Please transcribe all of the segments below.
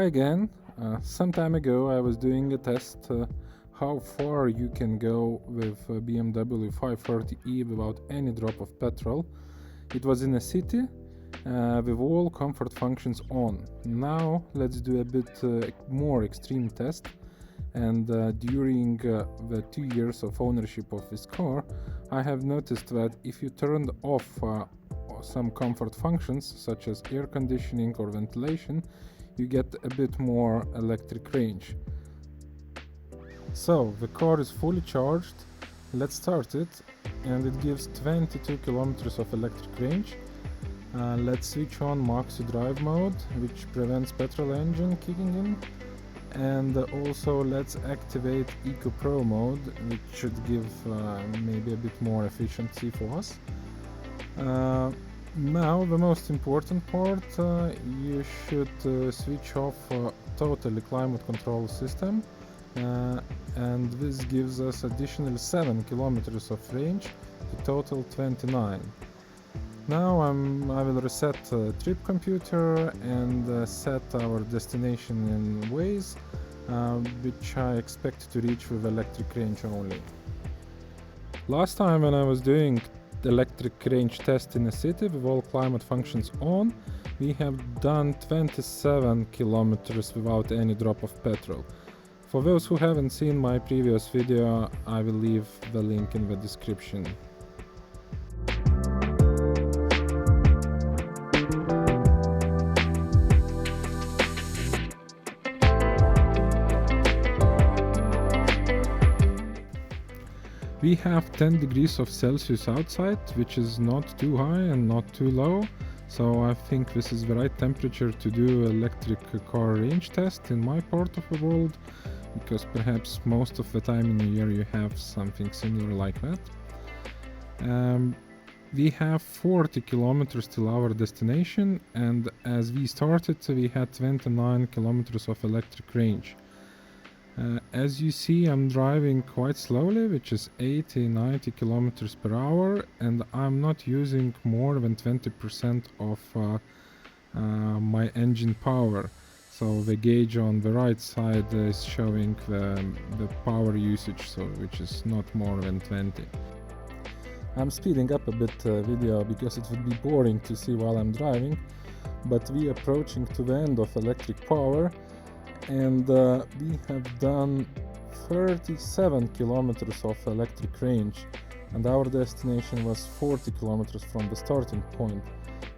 Hi again. Some time ago I was doing a test how far you can go with BMW 530e without any drop of petrol. It was in a city with all comfort functions on. Now let's do a bit more extreme test, and during the 2 years of ownership of this car I have noticed that if you turned off some comfort functions such as air conditioning or ventilation, you get a bit more electric range. So the car is fully charged. Let's start it, and it gives 22 kilometers of electric range. Let's switch on max drive mode, which prevents petrol engine kicking in, and also let's activate Eco Pro mode, which should give maybe a bit more efficiency for us. Now the most important part, you should switch off totally climate control system, and this gives us additional 7 kilometers of range to total 29. Now I will reset trip computer and set our destination in Waze, which I expect to reach with electric range only. Last time when I was doing the electric range test in a city with all climate functions on, we have done 27 kilometers without any drop of petrol. For those who haven't seen my previous video, I will leave the link in the description. We have 10 degrees of Celsius outside, which is not too high and not too low, so I think this is the right temperature to do electric car range test in my part of the world, because perhaps most of the time in a year you have something similar like that. We have 40 kilometers till our destination, and as we started we had 29 kilometers of electric range. As you see, I'm driving quite slowly, which is 80-90 kilometers per hour, and I'm not using more than 20% of my engine power. So the gauge on the right side is showing the power usage, so which is not more than 20. I'm speeding up a bit video because it would be boring to see while I'm driving, but we are approaching to the end of electric power, and we have done 37 kilometers of electric range, and our destination was 40 kilometers from the starting point.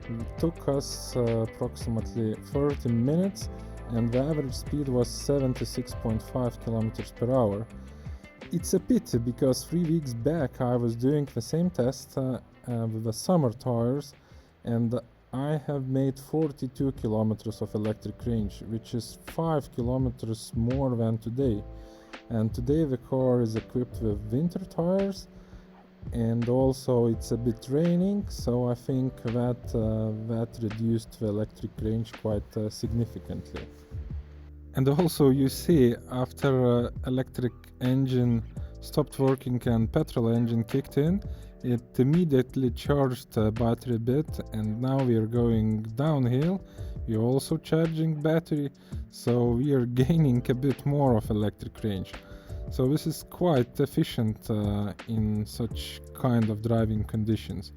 It took us approximately 30 minutes, and the average speed was 76.5 kilometers per hour. It's a pity because 3 weeks back I was doing the same test with the summer tires, and I have made 42 kilometers of electric range, which is 5 kilometers more than today. And today the car is equipped with winter tires, and also it's a bit raining, so I think that reduced the electric range quite significantly. And also you see, after electric engine stopped working and petrol engine kicked in, it immediately charged the battery a bit, and now we are going downhill. We are also charging battery, so we are gaining a bit more of electric range. So this is quite efficient in such kind of driving conditions.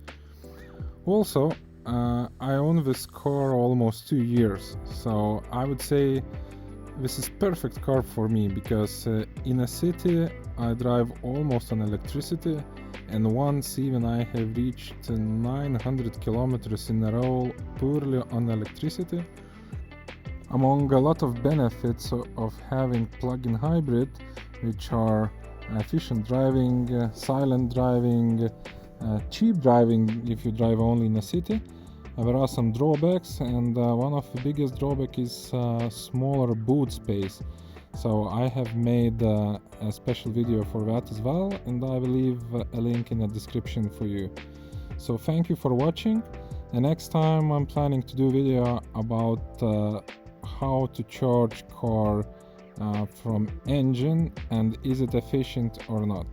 Also, I own this car almost 2 years, so I would say this is perfect car for me, because in a city I drive almost on electricity, and once even I have reached 900 kilometers in a row purely on electricity. Among a lot of benefits of having plug-in hybrid, which are efficient driving, silent driving, cheap driving if you drive only in a city, there are some drawbacks, and one of the biggest drawback is smaller boot space. So I have made a special video for that as well, and I will leave a link in the description for you. So thank you for watching, and next time I'm planning to do a video about how to charge car from engine and is it efficient or not.